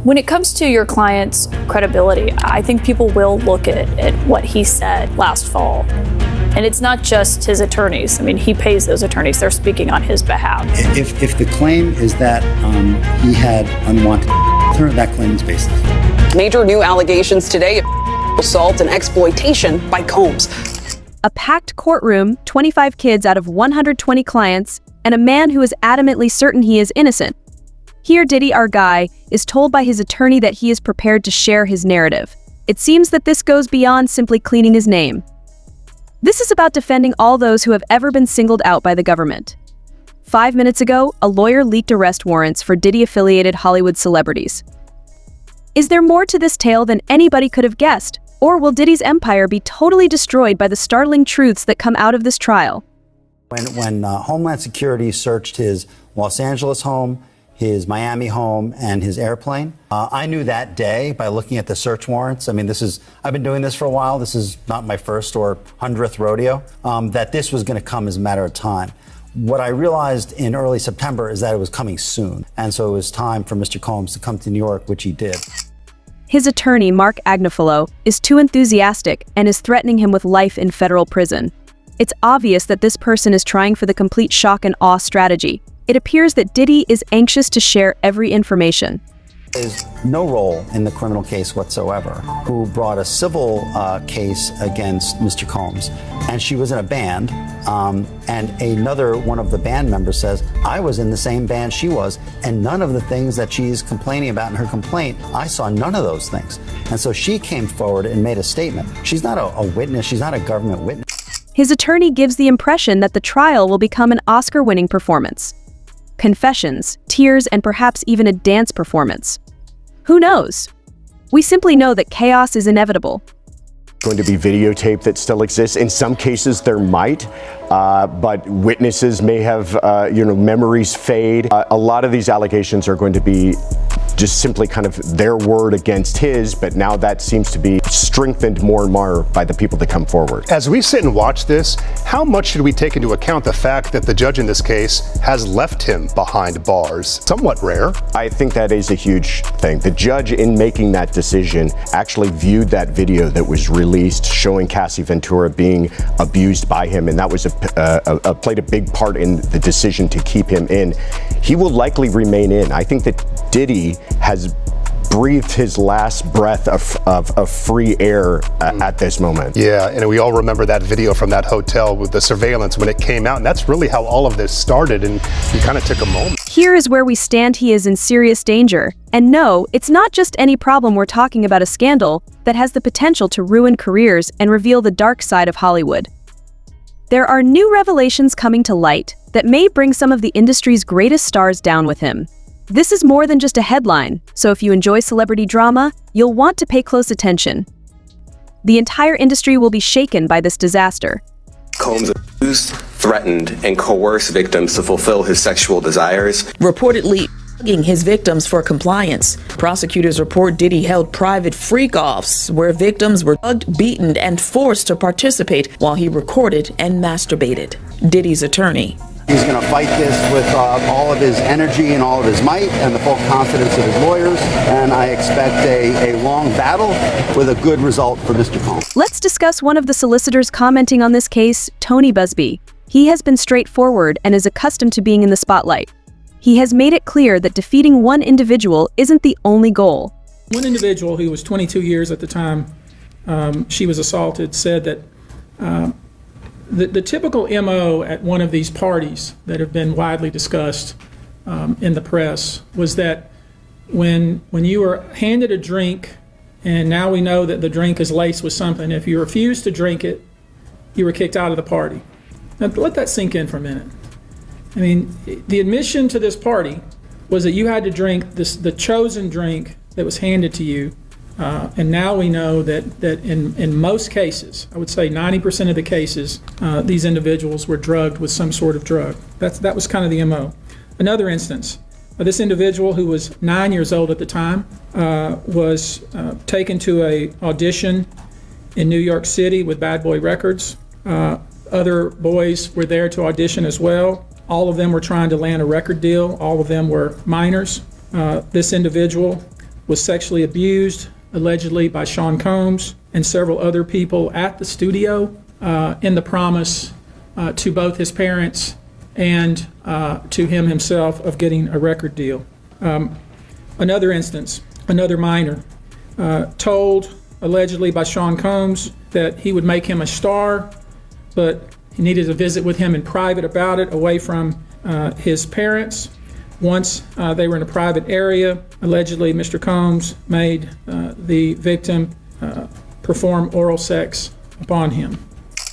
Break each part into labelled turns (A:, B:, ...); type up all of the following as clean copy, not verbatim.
A: When it comes to your client's credibility, I think people will look at what he said last fall. And it's not just his attorneys. I mean, he pays those attorneys. They're speaking on his behalf.
B: If the claim is that he had unwanted, that claim is baseless.
C: Major new allegations today of assault and exploitation by Combs.
D: A packed courtroom, 25 kids out of 120 clients, and a man who is adamantly certain he is innocent. Here, Diddy, our guy, is told by his attorney that he is prepared to share his narrative. It seems that this goes beyond simply cleaning his name. This is about defending all those who have ever been singled out by the government. 5 minutes ago, a lawyer leaked arrest warrants for Diddy-affiliated Hollywood celebrities. Is there more to this tale than anybody could have guessed? Or will Diddy's empire be totally destroyed by the startling truths that come out of this trial?
B: When Homeland Security searched his Los Angeles home, his Miami home, and his airplane, I knew that day by looking at the search warrants. I mean, I've been doing this for a while. This is not my first or 100th rodeo, that this was going to come as a matter of time. What I realized in early September is that it was coming soon. And so it was time for Mr. Combs to come to New York, which he did.
D: His attorney, Mark Agnifilo, is too enthusiastic and is threatening him with life in federal prison. It's obvious that this person is trying for the complete shock and awe strategy. It appears that Diddy is anxious to share every information.
B: There's no role in the criminal case whatsoever, who brought a civil case against Mr. Combs. And she was in a band, and another one of the band members says, I was in the same band she was, and none of the things that she's complaining about in her complaint, I saw none of those things. And so she came forward and made a statement. She's not a witness, she's not a government witness.
D: His attorney gives the impression that the trial will become an Oscar-winning performance. Confessions, tears, and perhaps even a dance performance. Who knows? We simply know that chaos is inevitable.
E: Going to be videotape that still exists. In some cases there might, but witnesses may have, memories fade. A lot of these allegations are going to be just simply kind of their word against his, but now that seems to be strengthened more and more by the people that come forward.
F: As we sit and watch this, how much should we take into account the fact that the judge in this case has left him behind bars? Somewhat rare.
E: I think that is a huge thing. The judge, in making that decision, actually viewed that video that was released showing Cassie Ventura being abused by him, and that was played a big part in the decision to keep him in. He will likely remain in. I think that Diddy has breathed his last breath of free air at this moment.
F: Yeah, and we all remember that video from that hotel with the surveillance when it came out, and that's really how all of this started, and you kind of took a moment.
D: Here is where we stand. He is in serious danger. And no, it's not just any problem. We're talking about a scandal that has the potential to ruin careers and reveal the dark side of Hollywood. There are new revelations coming to light that may bring some of the industry's greatest stars down with him. This is more than just a headline, so if you enjoy celebrity drama, you'll want to pay close attention. The entire industry will be shaken by this disaster.
G: Combs abused, threatened, and coerced victims to fulfill his sexual desires.
H: Reportedly begging his victims for compliance. Prosecutors report Diddy held private freak-offs where victims were drugged, beaten, and forced to participate while he recorded and masturbated. Diddy's attorney.
B: He's going to fight this with all of his energy and all of his might and the full confidence of his lawyers. And I expect a long battle with a good result for Mr. Combs.
D: Let's discuss one of the solicitors commenting on this case, Tony Busby. He has been straightforward and is accustomed to being in the spotlight. He has made it clear that defeating one individual isn't the only goal.
I: One individual who was 22 years at the time she was assaulted said that the typical MO at one of these parties that have been widely discussed in the press was that when you were handed a drink, and now we know that the drink is laced with something, if you refused to drink it, you were kicked out of the party. Now let that sink in for a minute. I mean, the admission to this party was that you had to drink the chosen drink that was handed to you. And now we know that in most cases, I would say 90% of the cases, these individuals were drugged with some sort of drug. That was kind of the MO. Another instance, this individual who was 9 years old at the time was taken to an audition in New York City with Bad Boy Records. Other boys were there to audition as well. All of them were trying to land a record deal. All of them were minors. This individual was sexually abused, allegedly by Sean Combs and several other people at the studio in the promise to both his parents and to him himself of getting a record deal. Another instance, another minor, told allegedly by Sean Combs that he would make him a star, but he needed to visit with him in private about it, away from his parents. Once they were in a private area, allegedly Mr. Combs made the victim perform oral sex upon him.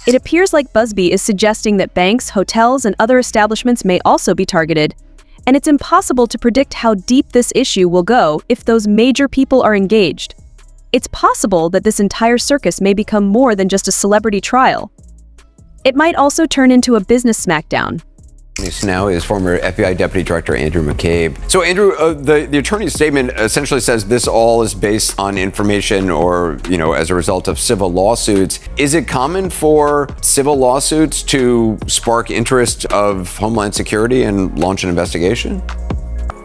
D: It appears like Busby is suggesting that banks, hotels, and other establishments may also be targeted, and it's impossible to predict how deep this issue will go if those major people are engaged. It's possible that this entire circus may become more than just a celebrity trial. It might also turn into a business smackdown.
J: Now is former FBI Deputy Director Andrew McCabe. So Andrew, the attorney's statement essentially says this all is based on information or, as a result of civil lawsuits. Is it common for civil lawsuits to spark interest of Homeland Security and launch an investigation?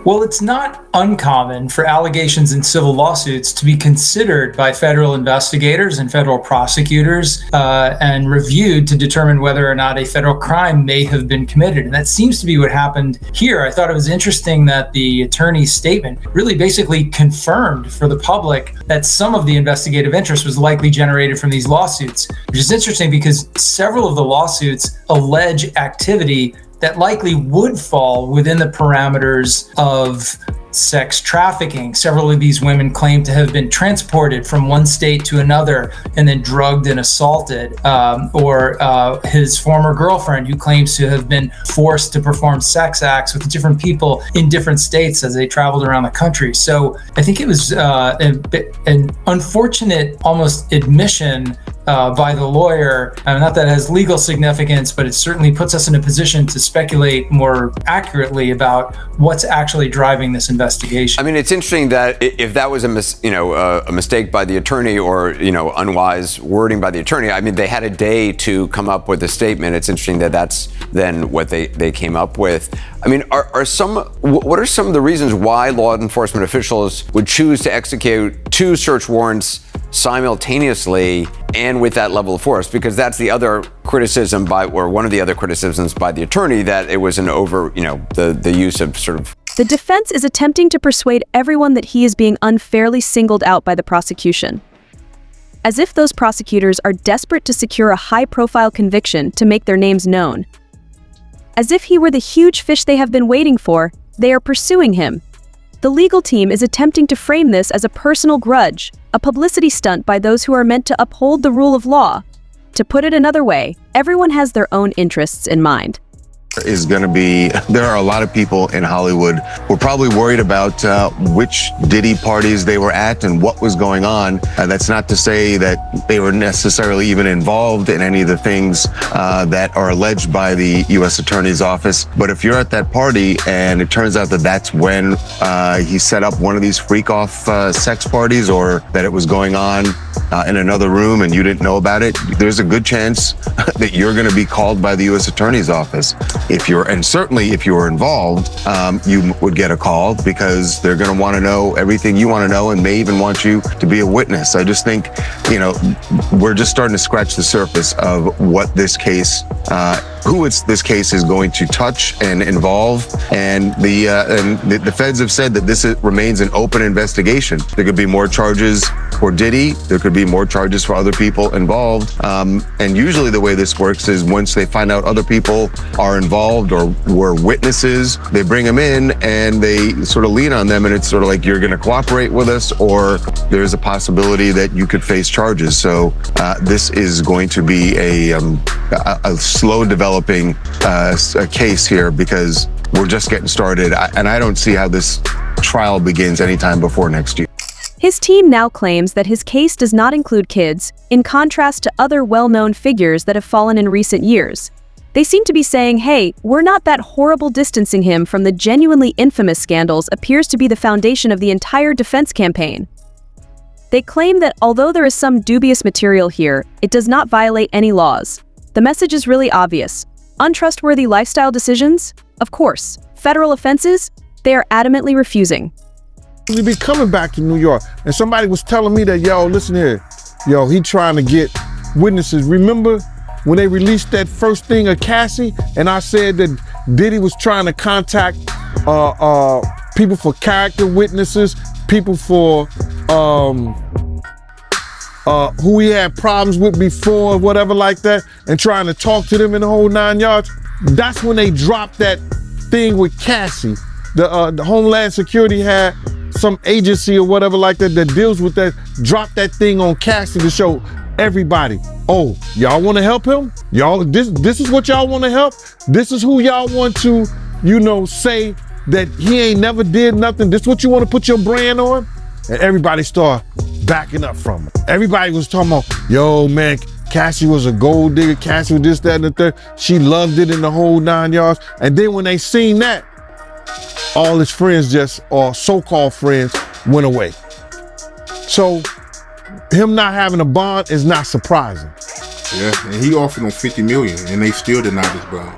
K: Well, it's not uncommon for allegations in civil lawsuits to be considered by federal investigators and federal prosecutors and reviewed to determine whether or not a federal crime may have been committed. And that seems to be what happened here. I thought it was interesting that the attorney's statement really basically confirmed for the public that some of the investigative interest was likely generated from these lawsuits, which is interesting because several of the lawsuits allege activity that likely would fall within the parameters of sex trafficking. Several of these women claim to have been transported from one state to another and then drugged and assaulted, or his former girlfriend who claims to have been forced to perform sex acts with different people in different states as they traveled around the country. So I think it was an unfortunate almost admission by the lawyer. Not that it has legal significance, but it certainly puts us in a position to speculate more accurately about what's actually driving this investigation.
J: I mean, it's interesting that if that was a mistake by the attorney or unwise wording by the attorney, I mean, they had a day to come up with a statement. It's interesting that that's then what they came up with. I mean, what are some of the reasons why law enforcement officials would choose to execute 2 search warrants simultaneously and with that level of force? Because that's the other criticism one of the other criticisms by the attorney, that it was an the use of sort of.
D: The defense is attempting to persuade everyone that he is being unfairly singled out by the prosecution, as if those prosecutors are desperate to secure a high-profile conviction to make their names known. As if he were the huge fish they have been waiting for, they are pursuing him. The legal team is attempting to frame this as a personal grudge, a publicity stunt by those who are meant to uphold the rule of law. To put it another way, everyone has their own interests in mind.
L: There are a lot of people in Hollywood who are probably worried about which Diddy parties they were at and what was going on. That's not to say that they were necessarily even involved in any of the things that are alleged by the U.S. Attorney's Office. But if you're at that party and it turns out that that's when he set up one of these freak-off sex parties, or that it was going on in another room and you didn't know about it, there's a good chance that you're going to be called by the U.S. Attorney's Office. Certainly if you were involved, you would get a call because they're going to want to know everything you want to know and may even want you to be a witness. I just think, we're just starting to scratch the surface of what this case, this case is going to touch and involve. And the feds have said that this remains an open investigation. There could be more charges for Diddy. There could be more charges for other people involved. And usually the way this works is once they find out other people are involved or were witnesses, they bring them in and they sort of lean on them, and it's sort of like, you're going to cooperate with us, or there's a possibility that you could face charges. So this is going to be a slow developing case here because we're just getting started, and I don't see how this trial begins anytime before next year.
D: His team now claims that his case does not include kids, in contrast to other well-known figures that have fallen in recent years. They seem to be saying, hey, we're not that horrible. Distancing him from the genuinely infamous scandals appears to be the foundation of the entire defense campaign. They claim that although there is some dubious material here, it does not violate any laws. The message is really obvious. Untrustworthy lifestyle decisions? Of course. Federal offenses? They are adamantly refusing.
M: he be coming back to New York. And somebody was telling me that, yo, listen here, yo, he trying to get witnesses. Remember when they released that first thing of Cassie, and I said that Diddy was trying to contact people for character witnesses, people for who he had problems with before, whatever like that, and trying to talk to them in the whole 9 yards. That's when they dropped that thing with Cassie. The Homeland Security had some agency or whatever like that that deals with that, dropped that thing on Cassie to show everybody, oh, y'all want to help him? Y'all, this is what y'all want to help? This is who y'all want to, you know, say that he ain't never did nothing. This is what you want to put your brand on? And everybody started backing up from it. Everybody was talking about, yo, man, Cassie was a gold digger. Cassie was this, that, and the third. She loved it in the whole 9 yards. And then when they seen that, all his friends just, or so-called friends, went away. So him not having a bond is not surprising.
N: Yeah, and he offered them $50 million, and they still denied his bond.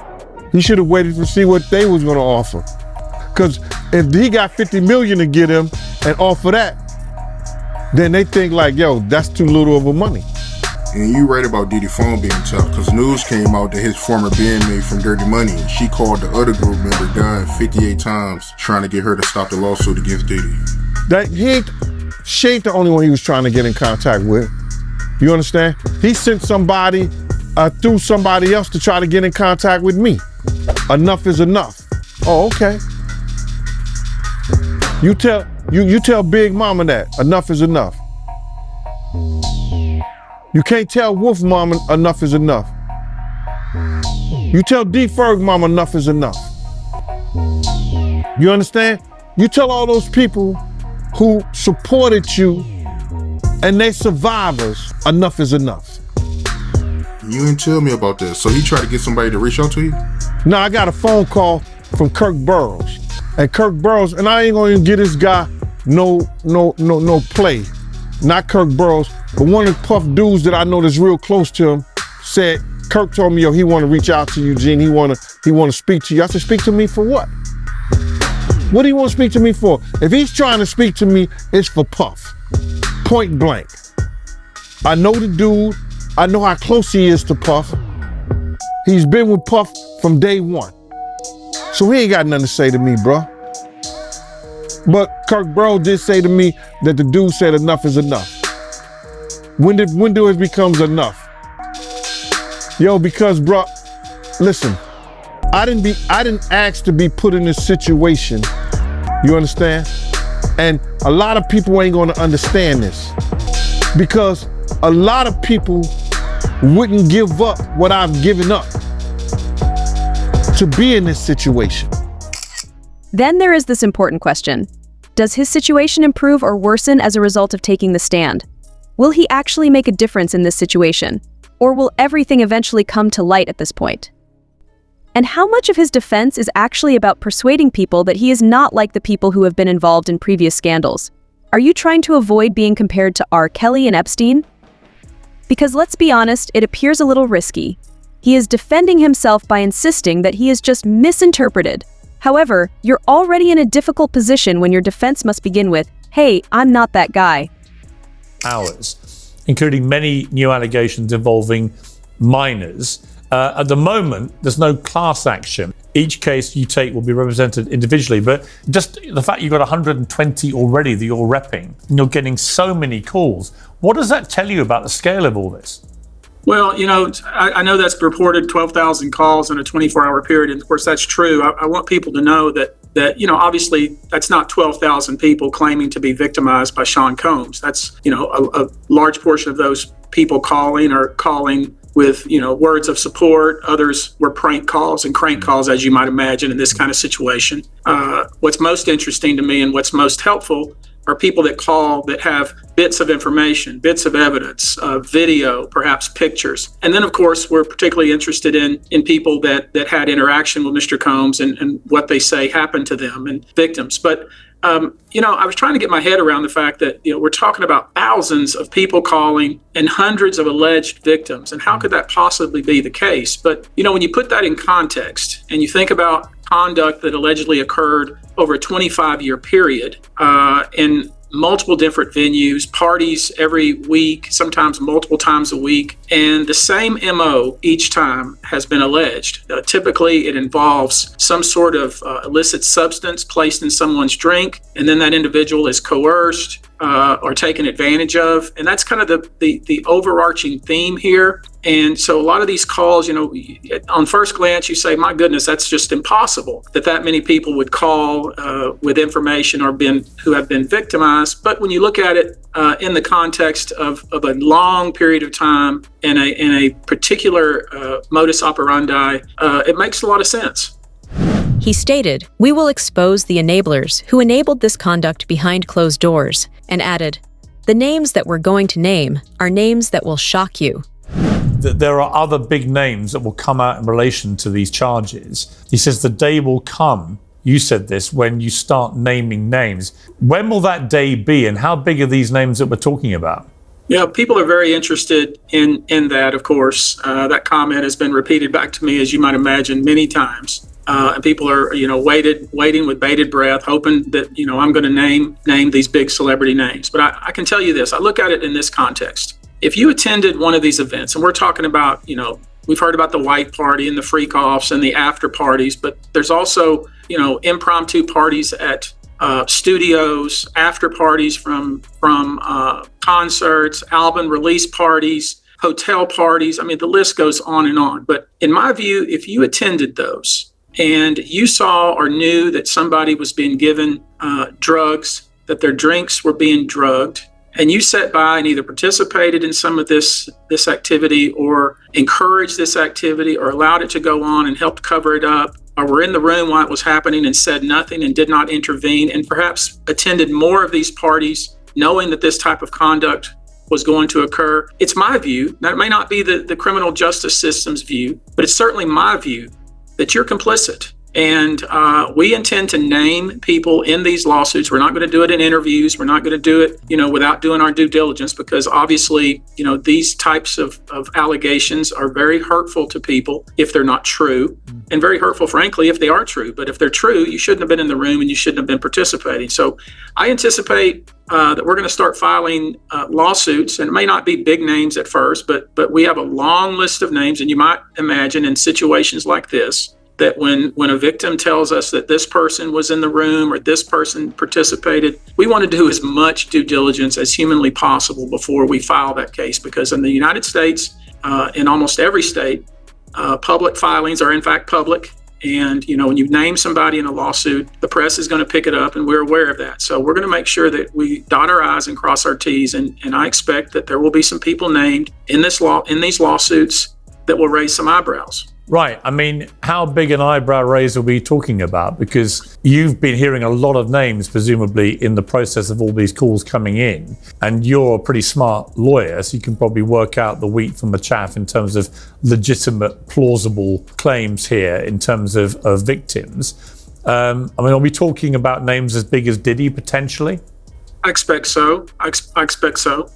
M: He should have waited to see what they was going to offer. Because if he got $50 million to get him and offer that, then they think like, yo, that's too little of a money.
N: And you right about Diddy phone being tough, because news came out that his former bandmate from Dirty Money, she called the other group member Dunn 58 times trying to get her to stop the lawsuit against Diddy.
M: She ain't the only one he was trying to get in contact with. You understand? He sent somebody through somebody else to try to get in contact with me. Enough is enough. Oh, okay. You tell Big Mama that enough is enough. You can't tell Wolf Mama enough is enough. You tell D Ferg Mama enough is enough. You understand? You tell all those people who supported you and they survivors, enough is enough.
N: You didn't tell me about this. So he tried to get somebody to reach out to you?
M: No, I got a phone call from Kirk Burrows. And Kirk Burrows, and I ain't gonna even give this guy no play. Not Kirk Burrows, but one of the Puff dudes that I know that's real close to him said, Kirk told me, yo, he wanna reach out to you, Gene. He wanna speak to you. I said, speak to me for what? What do you want to speak to me for? If he's trying to speak to me, it's for Puff. Point blank. I know the dude. I know how close he is to Puff. He's been with Puff from day one. So he ain't got nothing to say to me, bro. But Kirk Burrows did say to me that the dude said enough is enough. When do it becomes enough? Yo, because bro, listen, I didn't ask to be put in this situation. You understand? And a lot of people ain't gonna understand this because a lot of people wouldn't give up what I've given up to be in this situation.
D: Then there is this important question. Does his situation improve or worsen as a result of taking the stand? Will he actually make a difference in this situation? Or will everything eventually come to light at this point? And how much of his defense is actually about persuading people that he is not like the people who have been involved in previous scandals? Are you trying to avoid being compared to R. Kelly and Epstein? Because let's be honest, it appears a little risky. He is defending himself by insisting that he is just misinterpreted. However, you're already in a difficult position when your defense must begin with, hey, I'm not that guy.
O: Hours, including many new allegations involving minors. At the moment, there's no class action. Each case you take will be represented individually, but just the fact you've got 120 already that you're repping, and you're getting so many calls, what does that tell you about the scale of all this?
I: Well, you know, I know that's reported 12,000 calls in a 24-hour period, and of course that's true. I want people to know that, you know, obviously that's not 12,000 people claiming to be victimized by Sean Combs. That's, you know, a large portion of those people calling are calling with, you know, words of support. Others were prank calls and crank calls, as you might imagine, in this kind of situation. What's most interesting to me and what's most helpful are people that call that have bits of information, bits of evidence, video, perhaps pictures. And then, of course, we're particularly interested in people that had interaction with Mr. Combs and what they say happened to them and victims. But you know, I was trying to get my head around the fact that, you know, we're talking about thousands of people calling and hundreds of alleged victims. And how could that possibly be the case? But, you know, when you put that in context and you think about conduct that allegedly occurred over a 25-year period in multiple different venues, parties every week, sometimes multiple times a week, and the same MO each time has been alleged. Typically, it involves some sort of illicit substance placed in someone's drink, and then that individual is coerced or taken advantage of, and that's kind of the overarching theme here. And so a lot of these calls, on first glance, you say, my goodness, that's just impossible that many people would call with information who have been victimized. But when you look at it in the context of a long period of time in a particular modus operandi, it makes a lot of sense.
P: He stated, "We will expose the enablers who enabled this conduct behind closed doors," and added, "The names that we're going to name are names that will shock you."
O: There are other big names that will come out in relation to these charges. He says the day will come, you said this, when you start naming names. When will that day be, and how big are these names that we're talking about?
I: Yeah, people are very interested in that, of course. That comment has been repeated back to me, as you might imagine, many times. And people are, waiting with bated breath, hoping that, I'm going to name these big celebrity names. But I can tell you this, I look at it in this context. If you attended one of these events, and we're talking about, we've heard about the white party and the freak-offs and the after parties, but there's also, impromptu parties at studios, after parties from concerts, album release parties, hotel parties. I mean, the list goes on and on. But in my view, if you attended those and you saw or knew that somebody was being given drugs, that their drinks were being drugged, and you sat by and either participated in some of this activity or encouraged this activity or allowed it to go on and helped cover it up, or were in the room while it was happening and said nothing and did not intervene, and perhaps attended more of these parties knowing that this type of conduct was going to occur, it's my view, that it may not be the criminal justice system's view, but it's certainly my view that you're complicit. And we intend to name people in these lawsuits. We're not going to do it in interviews. We're not going to do it, without doing our due diligence, because obviously, these types of allegations are very hurtful to people if they're not true, and very hurtful, frankly, if they are true. But if they're true, you shouldn't have been in the room and you shouldn't have been participating. So I anticipate that we're going to start filing lawsuits, and it may not be big names at first, but we have a long list of names. And you might imagine in situations like this, that when a victim tells us that this person was in the room or this person participated, we want to do as much due diligence as humanly possible before we file that case. Because in the United States, in almost every state, public filings are in fact public. And, when you name somebody in a lawsuit, the press is going to pick it up, and we're aware of that. So we're going to make sure that we dot our I's and cross our T's. And I expect that there will be some people named in these lawsuits that will raise some eyebrows.
O: Right. I mean, how big an eyebrow raise are we talking about? Because you've been hearing a lot of names, presumably, in the process of all these calls coming in. And you're a pretty smart lawyer, so you can probably work out the wheat from the chaff in terms of legitimate, plausible claims here in terms of victims. Are we talking about names as big as Diddy, potentially?
I: I expect so. I expect so.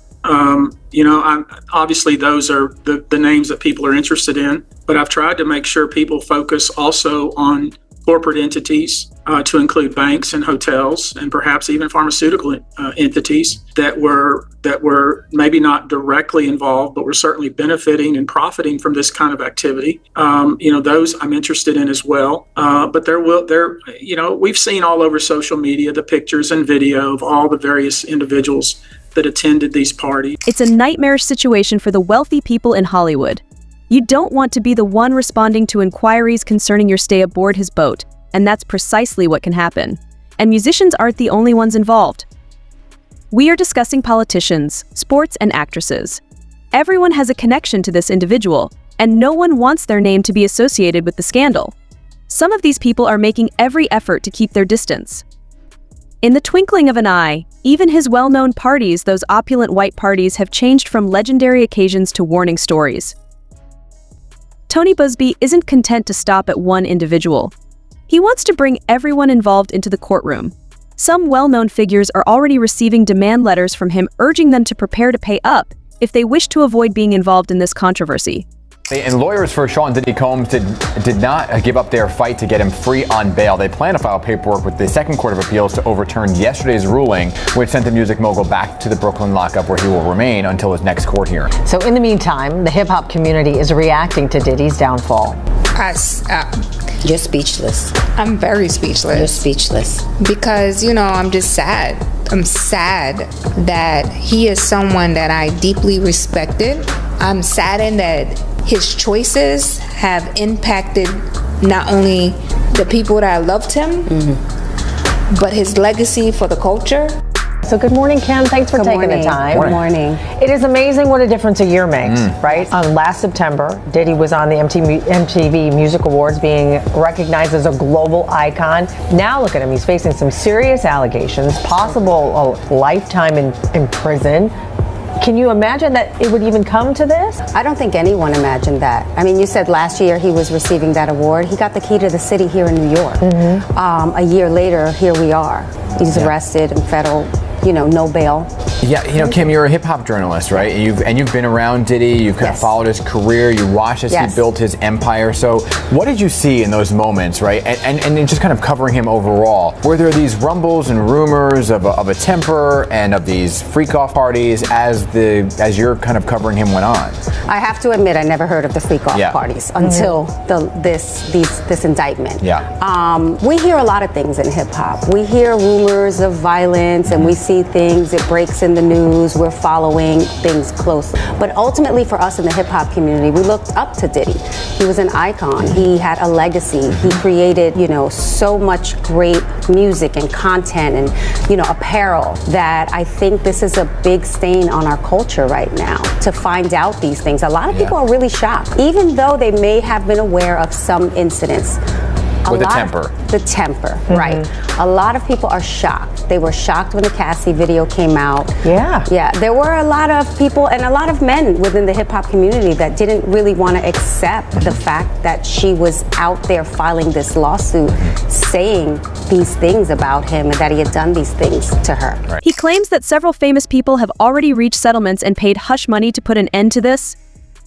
I: Obviously those are the names that people are interested in, but I've tried to make sure people focus also on corporate entities, to include banks and hotels and perhaps even pharmaceutical entities that were maybe not directly involved, but were certainly benefiting and profiting from this kind of activity. Those I'm interested in as well. But we've seen all over social media the pictures and video of all the various individuals that attended these parties.
D: It's a nightmarish situation for the wealthy people in Hollywood. You don't want to be the one responding to inquiries concerning your stay aboard his boat, and that's precisely what can happen. And musicians aren't the only ones involved. We are discussing politicians, sports, and actresses. Everyone has a connection to this individual, and no one wants their name to be associated with the scandal. Some of these people are making every effort to keep their distance. In the twinkling of an eye, even his well-known parties, those opulent white parties, have changed from legendary occasions to warning stories. Tony Busby isn't content to stop at one individual. He wants to bring everyone involved into the courtroom. Some well-known figures are already receiving demand letters from him urging them to prepare to pay up if they wish to avoid being involved in this controversy.
Q: And lawyers for Sean Diddy Combs did not give up their fight to get him free on bail. They plan to file paperwork with the Second Court of Appeals to overturn yesterday's ruling, which sent the music mogul back to the Brooklyn lockup, where he will remain until his next court hearing.
R: So in the meantime, the hip-hop community is reacting to Diddy's downfall.
S: You're speechless.
T: I'm very speechless.
S: You're speechless.
T: Because, I'm just sad. I'm sad that he is someone that I deeply respected. I'm saddened that his choices have impacted not only the people that loved him, but his legacy for the culture.
R: So good morning, Kim. Thanks for taking the time.
S: Good morning.
R: It is amazing what a difference a year makes, right? Last September, Diddy was on the MTV Music Awards, being recognized as a global icon. Now look at him. He's facing some serious allegations, possible a lifetime in prison. Can you imagine that it would even come to this?
S: I don't think anyone imagined that. I mean, you said last year he was receiving that award. He got the key to the city here in New York. A year later, here we are. He's arrested and federal, no bail.
Q: Yeah, Kim, you're a hip hop journalist, right? And you've been around Diddy. You've kind of followed his career. You watched as he built his empire. So, what did you see in those moments, right? And just kind of covering him overall. Were there these rumbles and rumors of a temper and of these freak-off parties as your kind of covering him went on?
S: I have to admit, I never heard of the freak-off parties until this indictment. We hear a lot of things in hip hop. We hear rumors of violence, and we see things. It breaks in the news. We're following things closely. But ultimately, for us in the hip hop community, we looked up to Diddy. He was an icon. He had a legacy. He created, so much great music and content and, apparel that I think this is a big stain on our culture right now to find out these things. A lot of people are really shocked, even though they may have been aware of some incidents.
Q: With the temper.
S: The temper, right. A lot of people are shocked. They were shocked when the Cassie video came out. Yeah, there were a lot of people and a lot of men within the hip hop community that didn't really want to accept the fact that she was out there filing this lawsuit, saying these things about him and that he had done these things to her.
D: He claims that several famous people have already reached settlements and paid hush money to put an end to this.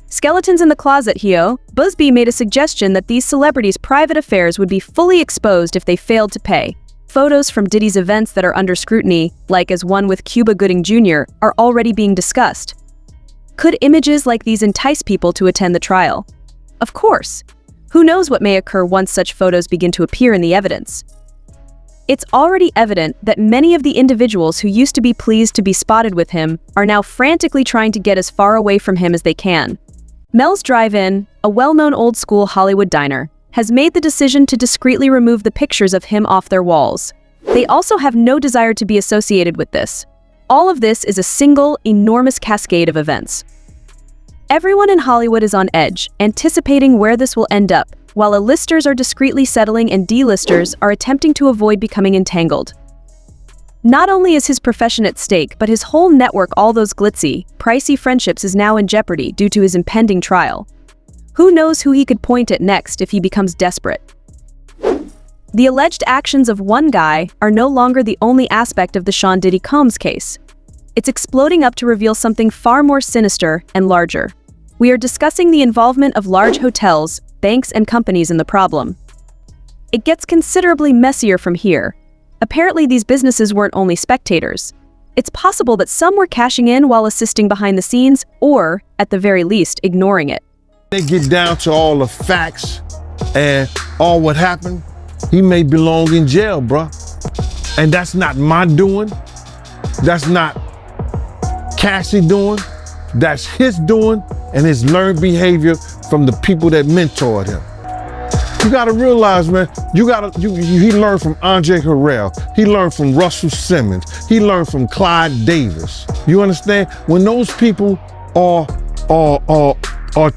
D: Skeletons in the closet, Hio. Busby made a suggestion that these celebrities' private affairs would be fully exposed if they failed to pay. Photos from Diddy's events that are under scrutiny, like as one with Cuba Gooding Jr., are already being discussed. Could images like these entice people to attend the trial? Of course. Who knows what may occur once such photos begin to appear in the evidence? It's already evident that many of the individuals who used to be pleased to be spotted with him are now frantically trying to get as far away from him as they can. Mel's Drive-In, a well-known old-school Hollywood diner, has made the decision to discreetly remove the pictures of him off their walls. They also have no desire to be associated with this. All of this is a single, enormous cascade of events. Everyone in Hollywood is on edge, anticipating where this will end up, while A-listers are discreetly settling and D-listers are attempting to avoid becoming entangled. Not only is his profession at stake, but his whole network, all those glitzy, pricey friendships, is now in jeopardy due to his impending trial. Who knows who he could point at next if he becomes desperate? The alleged actions of one guy are no longer the only aspect of the Sean Diddy Combs case. It's exploding up to reveal something far more sinister and larger. We are discussing the involvement of large hotels, banks, and companies in the problem. It gets considerably messier from here. Apparently, these businesses weren't only spectators. It's possible that some were cashing in while assisting behind the scenes, or, at the very least, ignoring it.
M: They get down to all the facts and all what happened, he may belong in jail, bruh. And that's not my doing. That's not Cassie doing. That's his doing and his learned behavior from the people that mentored him. You gotta realize, man, he learned from Andre Harrell. He learned from Russell Simmons. He learned from Clyde Davis. You understand? When those people are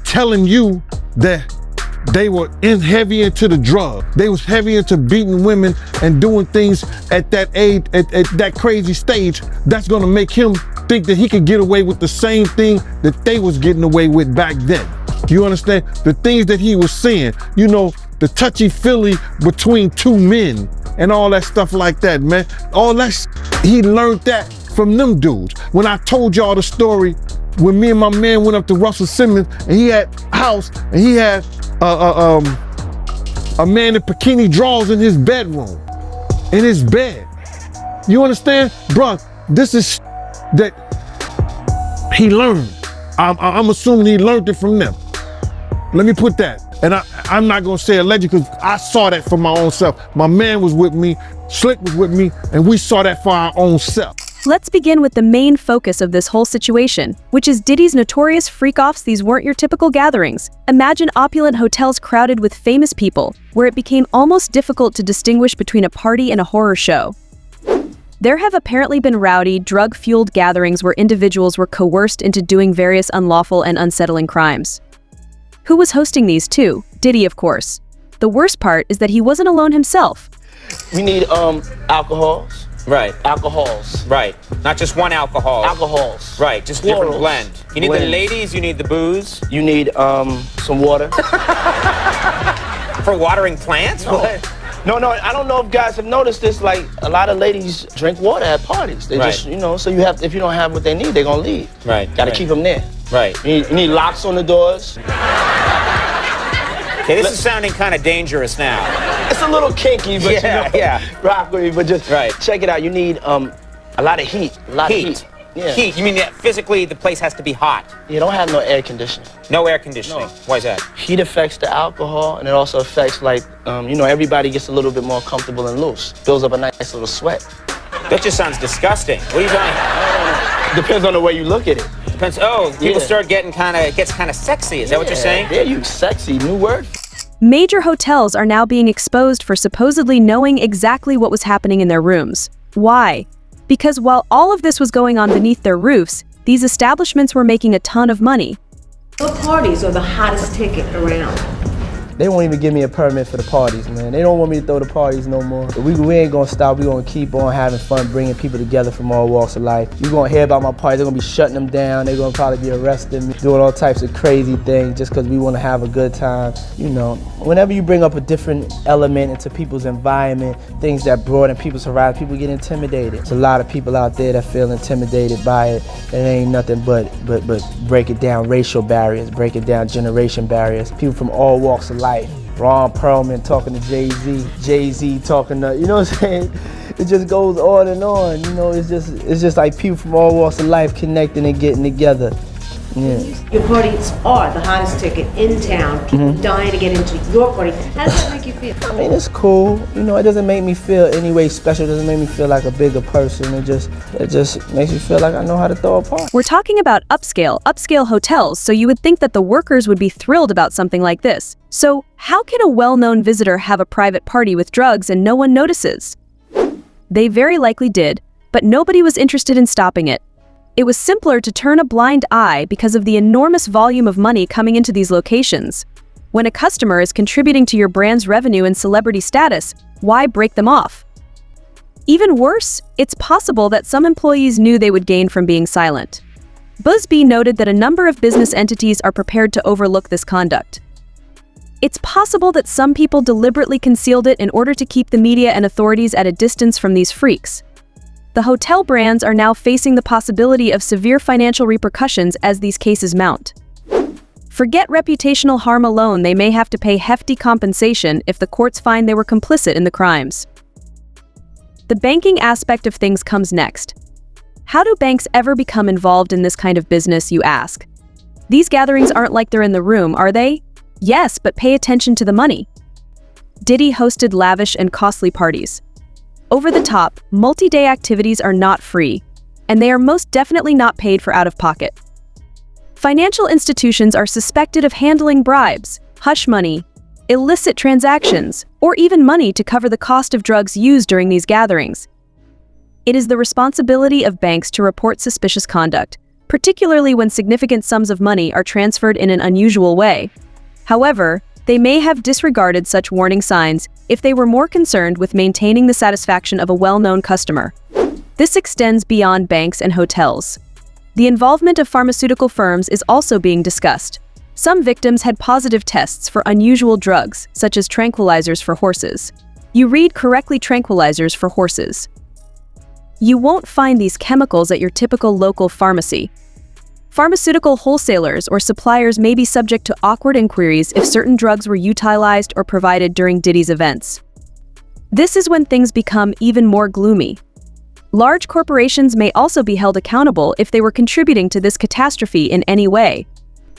M: telling you that they were heavy into the drug, they was heavy into beating women and doing things at that age, at that crazy stage, that's gonna make him think that he could get away with the same thing that they was getting away with back then. You understand? The things that he was saying, the touchy-feely between two men and all that stuff like that, man. All that, he learned that from them dudes. When I told y'all the story, when me and my man went up to Russell Simmons and he had house and he had a man in bikini drawers in his bedroom, in his bed. You understand? Bruh, this is that he learned. I'm assuming he learned it from them. Let me put that. And I'm not gonna say alleged because I saw that for my own self. My man was with me, Slick was with me, and we saw that for our own self.
D: Let's begin with the main focus of this whole situation, which is Diddy's notorious freak-offs. These weren't your typical gatherings. Imagine opulent hotels crowded with famous people, where it became almost difficult to distinguish between a party and a horror show. There have apparently been rowdy, drug-fueled gatherings where individuals were coerced into doing various unlawful and unsettling crimes. Who was hosting these too? Diddy, of course. The worst part is that he wasn't alone himself.
U: We need alcohols.
V: Right.
U: Alcohols.
V: Right. Not just one alcohol.
U: Alcohols.
V: Right. Just
U: Plurals.
V: different blend. You need the
U: Blends.
V: ladies, you need the booze.
U: You need some water.
V: For watering plants?
U: No.
V: What?
U: No, I don't know if guys have noticed this. Like, a lot of ladies drink water at parties. They just, so you have, if you don't have what they need, they're gonna leave.
V: Right.
U: Gotta keep them there.
V: Right.
U: You need locks on the doors.
V: Okay, this is sounding kind of dangerous now.
U: It's a little kinky, but
V: yeah.
U: Rock with me, but just check it out. You need a lot of heat. A lot of heat. Yeah.
V: Heat. You mean that physically the place has to be hot?
U: You don't have no air conditioning.
V: No air conditioning. No. Why is that?
U: Heat affects the alcohol, and it also affects, like, everybody gets a little bit more comfortable and loose. Builds up a nice little sweat.
V: That just sounds disgusting. What are you doing?
U: Depends on the way you look at it.
V: Depends. Oh, people start getting gets kind of sexy. Is that what you're saying?
U: Yeah, you sexy. New word.
D: Major hotels are now being exposed for supposedly knowing exactly what was happening in their rooms. Why? Because while all of this was going on beneath their roofs, these establishments were making a ton of money.
W: Your parties are the hottest ticket around.
U: They won't even give me a permit for the parties, man. They don't want me to throw the parties no more. But we ain't gonna stop. We gonna keep on having fun, bringing people together from all walks of life. You gonna hear about my parties. They're gonna be shutting them down. They're gonna probably be arresting me, doing all types of crazy things just because we wanna have a good time. Whenever you bring up a different element into people's environment, things that broaden people's horizon, people get intimidated. There's a lot of people out there that feel intimidated by it. It ain't nothing but break it down racial barriers, break it down generation barriers. People from all walks of life. Ron Perlman talking to Jay-Z, Jay-Z talking to, you know what I'm saying? It just goes on and on, it's just like people from all walks of life connecting and getting together. Yeah.
W: Your parties are the hottest ticket in town. People dying to get into your party. How does that make you feel?
U: I mean, it's cool. It doesn't make me feel any way special. It doesn't make me feel like a bigger person. It just makes me feel like I know how to throw a party.
D: We're talking about upscale hotels, so you would think that the workers would be thrilled about something like this. So how can a well-known visitor have a private party with drugs and no one notices? They very likely did, but nobody was interested in stopping it. It was simpler to turn a blind eye because of the enormous volume of money coming into these locations. When a customer is contributing to your brand's revenue and celebrity status, why break them off? Even worse, it's possible that some employees knew they would gain from being silent. BuzzFeed noted that a number of business entities are prepared to overlook this conduct. It's possible that some people deliberately concealed it in order to keep the media and authorities at a distance from these freaks. The hotel brands are now facing the possibility of severe financial repercussions as these cases mount. Forget reputational harm alone, they may have to pay hefty compensation if the courts find they were complicit in the crimes. The banking aspect of things comes next. How do banks ever become involved in this kind of business, you ask? These gatherings aren't like they're in the room, are they? Yes, but pay attention to the money. Diddy hosted lavish and costly parties. Over-the-top, multi-day activities are not free, and they are most definitely not paid for out of pocket. Financial institutions are suspected of handling bribes, hush money, illicit transactions, or even money to cover the cost of drugs used during these gatherings. It is the responsibility of banks to report suspicious conduct, particularly when significant sums of money are transferred in an unusual way. However, they may have disregarded such warning signs if they were more concerned with maintaining the satisfaction of a well-known customer. This extends beyond banks and hotels. The involvement of pharmaceutical firms is also being discussed. Some victims had positive tests for unusual drugs, such as tranquilizers for horses. You read correctly, tranquilizers for horses. You won't find these chemicals at your typical local pharmacy. Pharmaceutical wholesalers or suppliers may be subject to awkward inquiries if certain drugs were utilized or provided during Diddy's events. This is when things become even more gloomy. Large corporations may also be held accountable if they were contributing to this catastrophe in any way.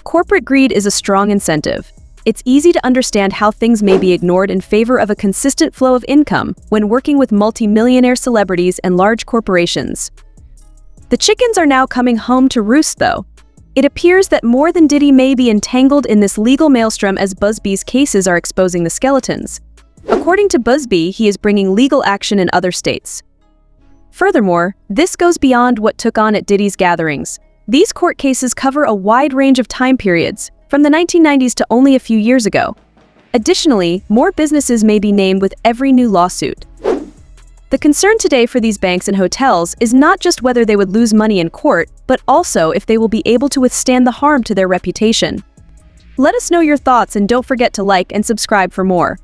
D: Corporate greed is a strong incentive. It's easy to understand how things may be ignored in favor of a consistent flow of income when working with multi-millionaire celebrities and large corporations. The chickens are now coming home to roost, though. It appears that more than Diddy may be entangled in this legal maelstrom as Busby's cases are exposing the skeletons. According to Busby, he is bringing legal action in other states. Furthermore, this goes beyond what took on at Diddy's gatherings. These court cases cover a wide range of time periods, from the 1990s to only a few years ago. Additionally, more businesses may be named with every new lawsuit. The concern today for these banks and hotels is not just whether they would lose money in court, but also if they will be able to withstand the harm to their reputation. Let us know your thoughts and don't forget to like and subscribe for more.